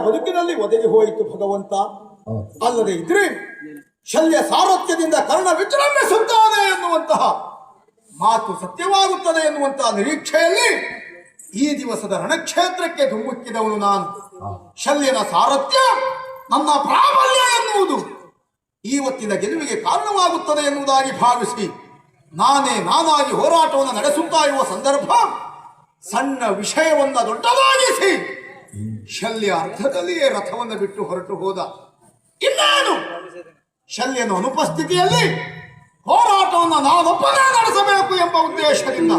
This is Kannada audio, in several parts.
ಬದುಕಿನಲ್ಲಿ ಒದಗಿ ಹೋಯಿತು ಭಗವಂತ. ಅಲ್ಲದೆ ಇದ್ರೆ ಶಲ್ಯ ಸಾರಥ್ಯದಿಂದ ಕರ್ಣ ವಿಜೃಂಭಿಸುತ್ತಾನೆ ಎನ್ನುವಂತಹ ಮಾತು ಸತ್ಯವಾಗುತ್ತದೆ ಎನ್ನುವಂತಹ ನಿರೀಕ್ಷೆಯಲ್ಲಿ ಈ ದಿವಸದ ರಣಕ್ಷೇತ್ರಕ್ಕೆ ಧುಮುಕ್ಕಿದವನು ನಾನು. ಶಲ್ಯನ ಸಾರಥ್ಯ ನನ್ನ ಪ್ರಾಬಲ್ಯ ಎನ್ನುವುದು ಇವತ್ತಿನ ಗೆಲುವಿಗೆ ಕಾರಣವಾಗುತ್ತದೆ ಎನ್ನುವುದಾಗಿ ಭಾವಿಸಿ ನಾನಾಗಿ ಹೋರಾಟವನ್ನು ನಡೆಸುತ್ತಾ ಇರುವ ಸಂದರ್ಭ ಸಣ್ಣ ವಿಷಯವನ್ನ ದೊಡ್ಡದಾಗಿಸಿ ಶಲ್ಯ ಅರ್ಧದಲ್ಲಿಯೇ ರಥವನ್ನು ಬಿಟ್ಟು ಹೊರಟು ಹೋದ. ಇನ್ನೇನು ಶಲ್ಯನ ಅನುಪಸ್ಥಿತಿಯಲ್ಲಿ ಹೋರಾಟವನ್ನು ನಾನೊಬ್ಬನೇ ನಡೆಸಬೇಕು ಎಂಬ ಉದ್ದೇಶದಿಂದ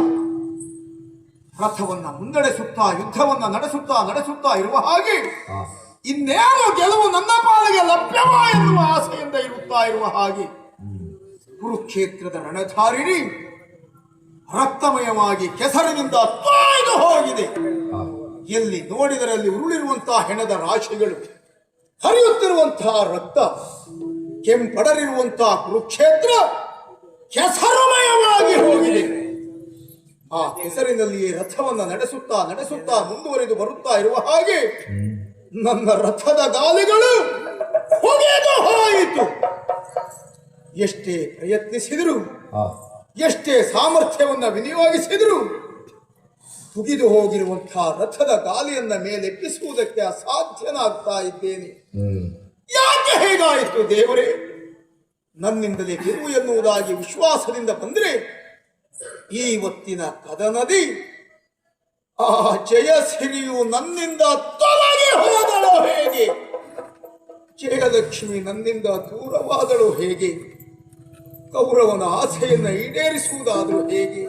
ರಥವನ್ನ ಮುನ್ನಡೆಸುತ್ತಾ ಯುದ್ಧವನ್ನ ನಡೆಸುತ್ತಾ ಇರುವ ಹಾಗೆ ಇನ್ನೇನು ಗೆಲುವು ನನ್ನ ಪಾಲಿಗೆ ಲಭ್ಯವ ಎನ್ನುವ ಆಸೆಯಿಂದ ಇರುತ್ತಾ ಇರುವ ಹಾಗೆ ಕುರುಕ್ಷೇತ್ರದ ರಣಧಾರಿಣಿ ರಕ್ತಮಯವಾಗಿ ಕೆಸರಿನಿಂದ ತೊಯ್ದು ಹೋಗಿದೆ. ಎಲ್ಲಿ ನೋಡಿದರಲ್ಲಿ ಉರುಳಿರುವಂತಹ ಹೆಣದ ರಾಶಿಗಳು, ಹರಿಯುತ್ತಿರುವಂತಹ ರಕ್ತ, ಕೆಂಪಡರಿರುವಂತಹ ಕುರುಕ್ಷೇತ್ರ ಕೆಸರುಮಯವಾಗಿ ಹೋಗಿದೆ. ಆ ಕೆಸರಿನಲ್ಲಿಯೇ ರಥವನ್ನ ನಡೆಸುತ್ತಾ ಮುಂದುವರಿದು ಬರುತ್ತಾ ಇರುವ ಹಾಗೆ ನನ್ನ ರಥದ ಗಾಲಿಗಳು ಹೊಗೆದು ಹೋಯಿತು. ಎಷ್ಟೇ ಪ್ರಯತ್ನಿಸಿದರು, ಎಷ್ಟೇ ಸಾಮರ್ಥ್ಯವನ್ನ ವಿನಿಯೋಗಿಸಿದರು, ತುಗಿದು ಹೋಗಿರುವಂತಹ ರಥದ ಗಾಲಿಯನ್ನ ಮೇಲೆಪ್ಪಿಸುವುದಕ್ಕೆ ಅಸಾಧ್ಯನಾಗ್ತಾ ಇದ್ದೇನೆ. ಯಾಕೆ ಹೇಗಾಯಿತು ದೇವರೇ? ನನ್ನಿಂದಲೇ ಗೆಲುವು ಎನ್ನುವುದಾಗಿ ವಿಶ್ವಾಸದಿಂದ ಬಂದ್ರೆ ಇವತ್ತಿನ ಕದನದಿ ಆ ಜಯಸಿರಿಯು ನನ್ನಿಂದ ತೊಲಗಿ ಹೋದಳು ಹೇಗೆ? ಜಯಲಕ್ಷ್ಮಿ ನನ್ನಿಂದ ದೂರವಾದಳು ಹೇಗೆ? ಕೌರವನ ಆಸೆಯನ್ನ ಈಡೇರಿಸುವುದಾದರೂ ಹೇಗೆ?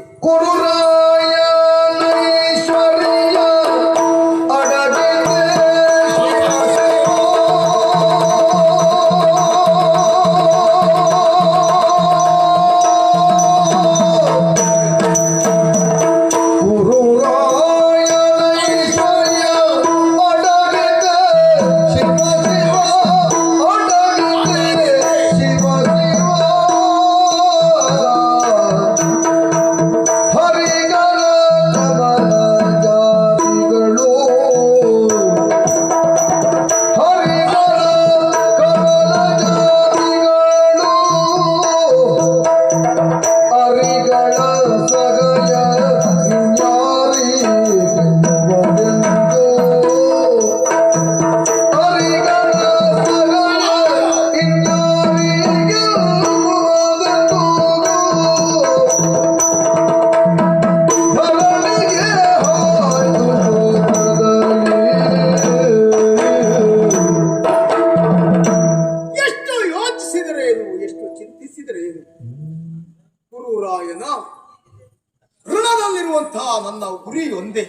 ಋಣದಲ್ಲಿರುವಂತಹ ನನ್ನ ಗುರಿ ಒಂದೇ,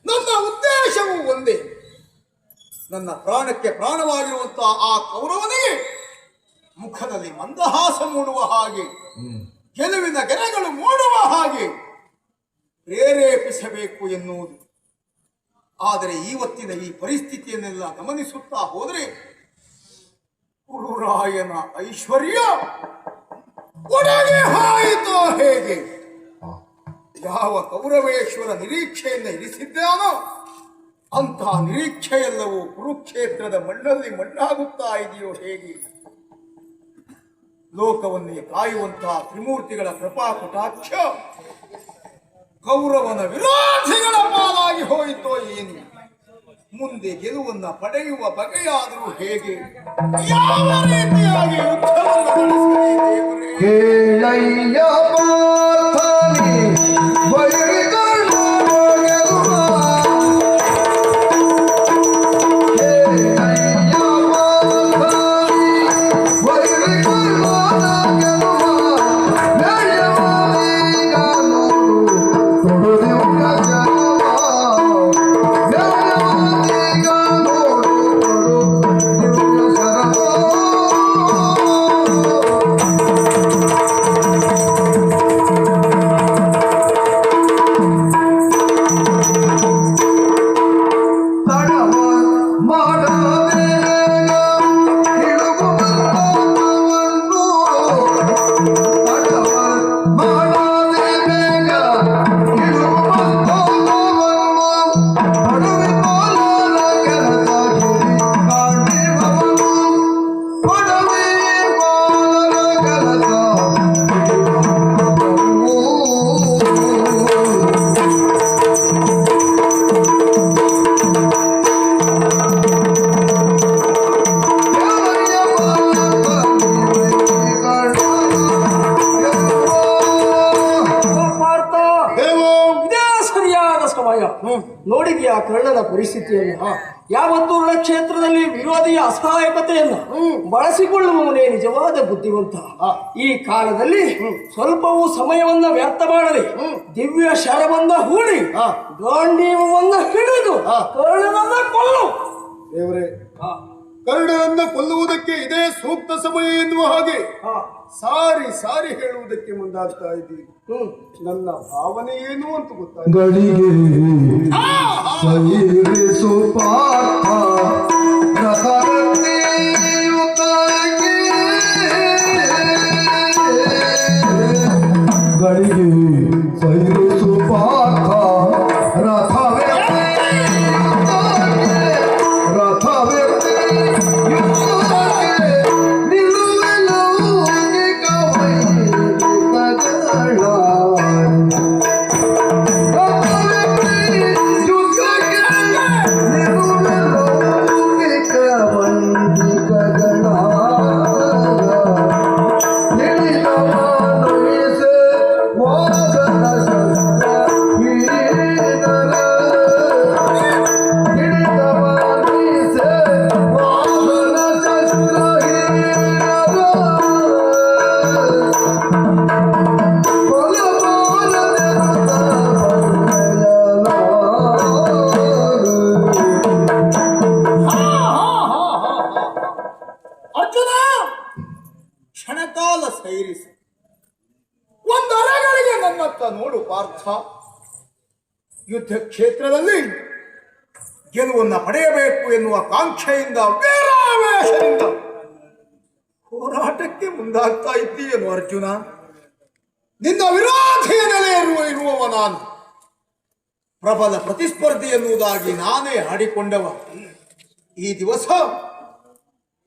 ನನ್ನ ಉದ್ದೇಶವೂ ಒಂದೇ. ನನ್ನ ಪ್ರಾಣಕ್ಕೆ ಪ್ರಾಣವಾಗಿರುವಂತಹ ಆ ಕೌರವನಿಗೆ ಮುಖದಲ್ಲಿ ಮಂದಹಾಸ ಮೂಡುವ ಹಾಗೆ, ಗೆಲುವಿನ ಗೆರೆಗಳು ಮೂಡುವ ಹಾಗೆ ಪ್ರೇರೇಪಿಸಬೇಕು ಎನ್ನುವುದು. ಆದರೆ ಇವತ್ತಿನ ಈ ಪರಿಸ್ಥಿತಿಯನ್ನೆಲ್ಲ ಗಮನಿಸುತ್ತಾ ಹೋದರೆ ಗುರುರಾಯನ ಐಶ್ವರ್ಯ ಒಡಗೆ ಹೋಯಿತು ಹೇಗೆ? ಯಾವ ಕೌರವೇಶ್ವರ ನಿರೀಕ್ಷೆಯಿಂದ ಇರಿಸಿದ್ದಾನೋ ಅಂತಹ ನಿರೀಕ್ಷೆ ಎಲ್ಲವೂ ಕುರುಕ್ಷೇತ್ರದ ಮಣ್ಣಲ್ಲಿ ಮಣ್ಣಾಗುತ್ತಾ ಇದೆಯೋ ಹೇಗೆ? ಲೋಕವನ್ನೇ ಕಾಯುವಂತಹ ತ್ರಿಮೂರ್ತಿಗಳ ಕೃಪಾ ಕಟಾಕ್ಷ ಕೌರವನ ವಿರೋಧಿಗಳ ಪಾಲಾಗಿ ಹೋಯಿತೋ ಏನು? ಮುಂದೆ ಗೆಲುವನ್ನ ಪಡೆಯುವ ಬಗೆಯಾದರೂ ಹೇಗೆ? ಯಾವ ರೀತಿಯಾಗಿ ಯುದ್ಧವನ್ನು ನಡೆಸಲಿ ದೇವರೇ? ನೋಡಿದ್ಯಾ ಕರ್ಣನ ಪರಿಸ್ಥಿತಿಯನ್ನು? ಯಾವತ್ತೂ ರಣಕ್ಷೇತ್ರದಲ್ಲಿ ವಿರೋಧಿಯ ಅಸಹಾಯಕತೆಯನ್ನು ಬಳಸಿಕೊಳ್ಳುವವನೇ ನಿಜವಾದ ಬುದ್ಧಿವಂತ. ಈ ಕಾಲದಲ್ಲಿ ಸ್ವಲ್ಪವೂ ಸಮಯವನ್ನ ವ್ಯರ್ಥ ಮಾಡಲಿ, ದಿವ್ಯ ಶರವನ್ನ ಹೂಡಿ ಗಾಂಡೀವವನ್ನ ಹಿಡಿದು ಕರ್ಣನನ್ನ ಕೊಲ್ಲು. ದೇವರೇ, ಕರ್ಣನನ್ನ ಕೊಲ್ಲುವುದಕ್ಕೆ ಇದೇ ಸೂಕ್ತ ಸಮಯ ಎನ್ನುವ ಹಾಗೆ ಸಾರಿ ಸಾರಿ ಹೇಳುವುದಕ್ಕೆ ಮುಂದಾಗ್ತಾ ಇದ್ದೀವಿ. ನನ್ನ ಭಾವನೆ ಏನು ಅಂತ ಗೊತ್ತಾಯ್ತು. ಗಳಿಗೆ ಸೈರಿಸು ಪಾರ್ಥ ರಥರತ್ನೆಯುತಕ್ಕೆ ಗಳಿಗೆ ಸೈರಿಸು ಪಾರ್ಥ ರಥವೇ ರಥವೇ ಕ್ಷಣಕಾಲ ಸೈರಿಸಿ ಒಂದರಗಳಿಗೆ ನನ್ನತ್ತ ನೋಡು ಪಾರ್ಥ. ಯುದ್ಧ ಕ್ಷೇತ್ರದಲ್ಲಿ ಗೆಲುವನ್ನ ಪಡೆಯಬೇಕು ಎನ್ನುವ ಕಾಂಕ್ಷೆಯಿಂದ ವೀರಾವೇಶದಿಂದ ಹೋರಾಟಕ್ಕೆ ಮುಂದಾಗ್ತಾ ಇದ್ದೀಯನು ಅರ್ಜುನ. ನಿನ್ನ ವಿರೋಧಿಯ ನೆಲೆ ಇರುವವ ನಾನು, ಪ್ರಬಲ ಪ್ರತಿಸ್ಪರ್ಧಿ ಎನ್ನುವುದಾಗಿ ನಾನೇ ಹಾಡಿಕೊಂಡವ. ಈ ದಿವಸ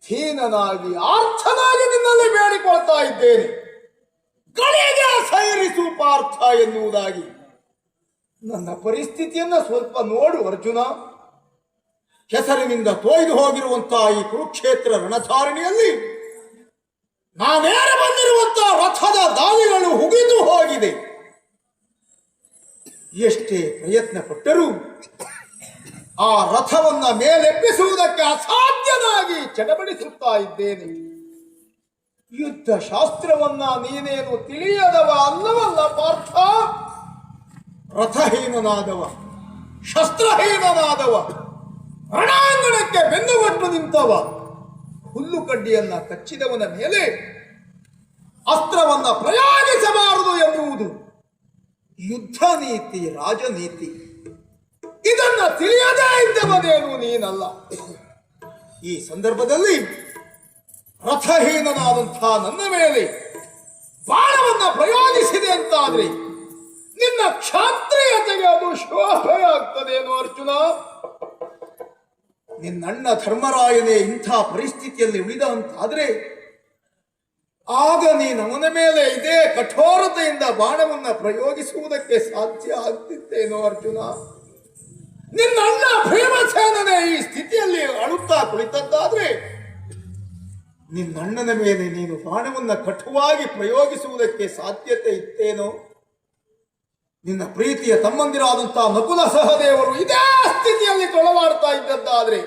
ಹೀನನಾಗಿ ಆರ್ಥನಾಗಿ ನಿನ್ನಲ್ಲಿ ಬೇಡಿಕೊಳ್ತಾ ಇದ್ದೇನೆ, ಗಳಿಗೆ ಸೈರಿಸು ಪಾರ್ಥ ಎನ್ನುವುದಾಗಿ. ನನ್ನ ಪರಿಸ್ಥಿತಿಯನ್ನ ಸ್ವಲ್ಪ ನೋಡು ಅರ್ಜುನ. ಹೆಸರಿನಿಂದ ತೊಯ್ದು ಹೋಗಿರುವಂತಹ ಈ ಕುರುಕ್ಷೇತ್ರ ರಣಧಾರಣಿಯಲ್ಲಿ ನಾನೇರ ಬಂದಿರುವಂತಹ ರಥದ ದಾಳಿಗಳು ಹುಗಿದು ಹೋಗಿದೆ. ಎಷ್ಟೇ ಪ್ರಯತ್ನ ಪಟ್ಟರೂ ಆ ರಥವನ್ನ ಮೇಲೆಬ್ಬಿಸುವುದಕ್ಕೆ ಅಸಾಧ್ಯನಾಗಿ ಚಡಬಡಿಸುತ್ತಾ ಇದ್ದೇನೆ. ಯುದ್ಧ ಶಾಸ್ತ್ರವನ್ನ ನೀನೇನು ತಿಳಿಯದವ ಅಲ್ಲವಲ್ಲ ಪಾರ್ಥ. ರಥಹೀನನಾದವ, ಶಸ್ತ್ರಹೀನನಾದವ, ರಣಾಂಗಣಕ್ಕೆ ಬೆನ್ನುಗೊಟ್ಟು ನಿಂತವ, ಹುಲ್ಲು ಕಡ್ಡಿಯನ್ನ ಕಚ್ಚಿದವನ ಮೇಲೆ ಅಸ್ತ್ರವನ್ನ ಪ್ರಯೋಗಿಸಬಾರದು ಎನ್ನುವುದು ಯುದ್ಧ ನೀತಿ, ರಾಜನೀತಿ. ಇದನ್ನ ತಿಳಿಯದೇ ಇದ್ದವನೇನು ನೀನಲ್ಲ. ಈ ಸಂದರ್ಭದಲ್ಲಿ ರಥಹೀನನಾದಂತಹ ನನ್ನ ಮೇಲೆ ಬಾಣವನ್ನ ಪ್ರಯೋಗಿಸಿದೆ ಅಂತಾದ್ರೆ ನಿನ್ನ ಕ್ಷಾತ್ರಿಯತೆಗೆ ಅದು ಶೋಭೆಯಾಗ್ತದೇನು ಅರ್ಜುನ? ನಿನ್ನಣ್ಣ ಧರ್ಮರಾಯನೇ ಇಂಥ ಪರಿಸ್ಥಿತಿಯಲ್ಲಿ ಉಳಿದ ಅಂತಾದ್ರೆ ಆಗ ನೀನು ಅವನ ಮೇಲೆ ಇದೇ ಕಠೋರತೆಯಿಂದ ಬಾಣವನ್ನ ಪ್ರಯೋಗಿಸುವುದಕ್ಕೆ ಸಾಧ್ಯ ಆಗ್ತಿತ್ತೇನೋ ಅರ್ಜುನ? ನಿನ್ನಣ್ಣ ಭೀಮಸೇನನೇ ಈ ಸ್ಥಿತಿಯಲ್ಲಿ ಅಳುತ್ತಾ ಕುಳಿತದ್ದಾದ್ರೆ ನಿನ್ನಣ್ಣನ ಮೇಲೆ ನೀನು ಬಾಣವನ್ನ ಕಠುವಾಗಿ ಪ್ರಯೋಗಿಸುವುದಕ್ಕೆ ಸಾಧ್ಯತೆ ಇತ್ತೇನೋ? ನಿನ್ನ ಪ್ರೀತಿಯ ತಮ್ಮಂದಿರಾದಂತಹ ನಕುಲ ಸಹದೇವರು ಇದೇ ಸ್ಥಿತಿಯಲ್ಲಿ ತೊಳಲಾಡ್ತಾ ಇದ್ದದ್ದಾದ್ರೆ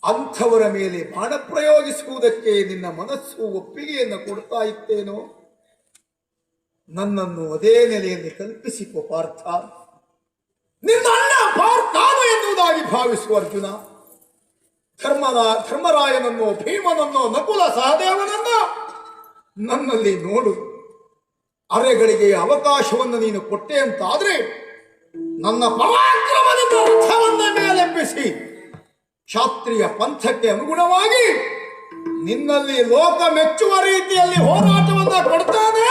ಅಂಥವರ ಮೇಲೆ ಬಾಣ ಪ್ರಯೋಗಿಸುವುದಕ್ಕೆ ನಿನ್ನ ಮನಸ್ಸು ಒಪ್ಪಿಗೆಯನ್ನು ಕೊಡ್ತಾ ಇತ್ತೇನೋ? ನನ್ನನ್ನು ಅದೇ ನೆಲೆಯಲ್ಲಿ ಕಲ್ಪಿಸಿಕೊ ಪಾರ್ಥ. ನಿನ್ನ ಅಣ್ಣ ಪಾರ್ಥಾನು ಎನ್ನುವುದಾಗಿ ಭಾವಿಸುವ ಅರ್ಜುನ. ಧರ್ಮರಾಯನನ್ನು, ಭೀಮನನ್ನು, ನಕುಲ ಸಹದೇವನನ್ನು ನನ್ನಲ್ಲಿ ನೋಡು. ಅರೆಗಳಿಗೆ ಅವಕಾಶವನ್ನು ನೀನು ಕೊಟ್ಟೆ ಅಂತಾದ್ರೆ ನನ್ನ ಪರಾಕ್ರಮದಿಂದ ರಥವನ್ನ ಮೇಲೆಬ್ಬಿಸಿ ಕ್ಷಾತ್ರಿಯ ಪಂಥಕ್ಕೆ ಅನುಗುಣವಾಗಿ ನಿನ್ನಲ್ಲಿ ಲೋಕ ಮೆಚ್ಚುವ ರೀತಿಯಲ್ಲಿ ಹೋರಾಟವನ್ನ ಕೊಡ್ತಾನೆ.